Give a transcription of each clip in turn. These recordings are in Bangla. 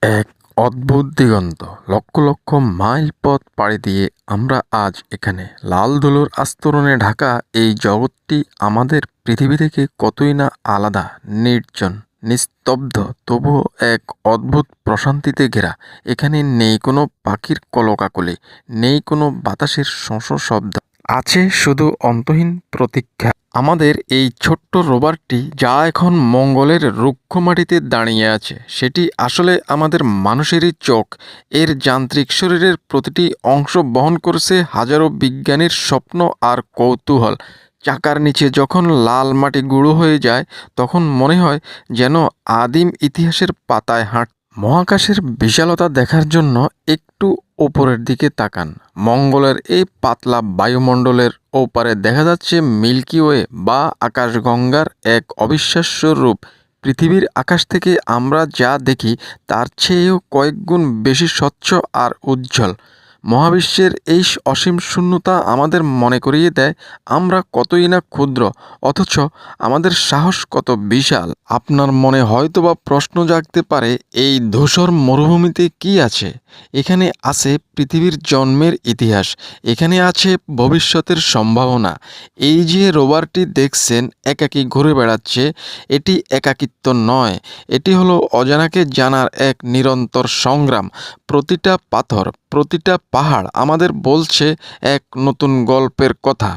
এক অদ্ভুত দিগন্ত, লক্ষ লক্ষ মাইল পথ পাড়ি দিয়ে আমরা আজ এখানে। লাল ধুলোর আস্তরণে ঢাকা এই জগৎটি আমাদের পৃথিবী থেকে কতই না আলাদা, নির্জন, নিস্তব্ধ, তবুও এক অদ্ভুত প্রশান্তিতে ঘেরা। এখানে নেই কোনো পাখির কলকাকলি, নেই কোনো বাতাসের শোঁ শোঁ শব্দ, আছে শুধু অন্তহীন প্রতীক্ষা। আমাদের এই ছোট্ট রোভারটি যা এখন মঙ্গলের রুক্ষ মাটিতে দাঁড়িয়ে আছে, সেটি আসলে আমাদের মানুষেরই চোখ। এর যান্ত্রিক শরীরের প্রতিটি অংশ বহন করছে হাজারো বিজ্ঞানীর স্বপ্ন আর কৌতূহল। চাকার নিচে যখন লাল মাটি গুঁড়ো হয়ে যায়, তখন মনে হয় যেন আদিম ইতিহাসের পাতায় মহাকাশের বিশালতা দেখার জন্য একটু ওপরের দিকে তাকান। মঙ্গলের এই পাতলা বায়ুমণ্ডলের ওপারে দেখা যাচ্ছে মিল্কি ওয়ে বা আকাশগঙ্গার এক অবিশ্বাস্য রূপ। পৃথিবীর আকাশ থেকে আমরা যা দেখি তার চেয়েও কয়েক গুণ বেশি স্বচ্ছ আর উজ্জ্বল। মহাবিশ্বের এই অসীম শূন্যতা আমাদের মনে করিয়ে দেয় আমরা কতই না ক্ষুদ্র, অথচ আমাদের সাহস কত বিশাল। আপনার মনে হয়তোবা প্রশ্ন জাগতে পারে, এই ধূসর মরুভূমিতে কি আছে? এখানে আছে পৃথিবীর জন্মের ইতিহাস, এখানে আছে ভবিষ্যতের সম্ভাবনা। এই যে রোভারটি দেখছেন একাকী ঘুরে বেড়াচ্ছে, এটি একাকিত্ব নয়, এটি হলো অজানাকে জানার এক নিরন্তর সংগ্রাম। প্রতিটা পাথর, প্রতিটা পাহাড় আমাদের বলছে এক নতুন গল্পের কথা।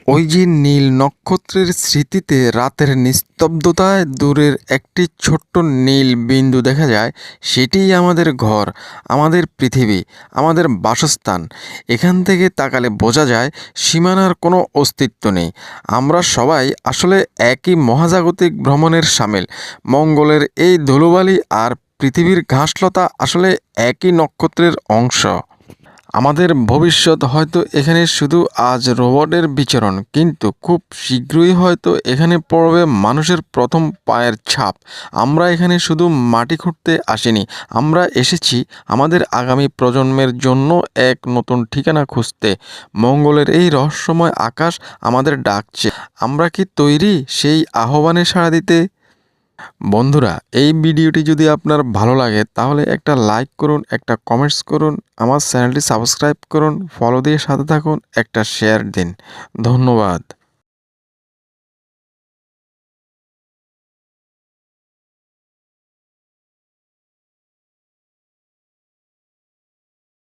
ওই যে নীল নক্ষত্রের স্মৃতিতে রাতের নিস্তব্ধতায় দূরের একটি ছোট্ট নীল বিন্দু দেখা যায়, সেটিই আমাদের ঘর, আমাদের পৃথিবী, আমাদের বাসস্থান। এখান থেকে তাকালে বোঝা যায় সীমানার কোনো অস্তিত্ব নেই। আমরা সবাই আসলে একই মহাজাগতিক ভ্রমণের সামিল। মঙ্গলের এই ধুলোবালি আর পৃথিবীর ঘাসলতা আসলে একই নক্ষত্রের অংশ। আমাদের ভবিষ্যৎ হয়তো এখানে শুধু আজ রোবটের বিচরণ, কিন্তু খুব শীঘ্রই হয়তো এখানে পড়বে মানুষের প্রথম পায়ের ছাপ। আমরা এখানে শুধু মাটি খুঁড়তে আসিনি, আমরা এসেছি আমাদের আগামী প্রজন্মের জন্য এক নতুন ঠিকানা খুঁজতে। মঙ্গলের এই রহস্যময় আকাশ আমাদের ডাকছে। আমরা কি তৈরি সেই আহ্বানে সাড়া দিতে? বন্ধুরা, এই ভিডিওটি যদি আপনার ভালো লাগে তাহলে একটা লাইক করুন, একটা কমেন্টস করুন, আমার চ্যানেলটি সাবস্ক্রাইব করুন, ফলো দিয়ে সাথে থাকুন, একটা শেয়ার দিন। ধন্যবাদ।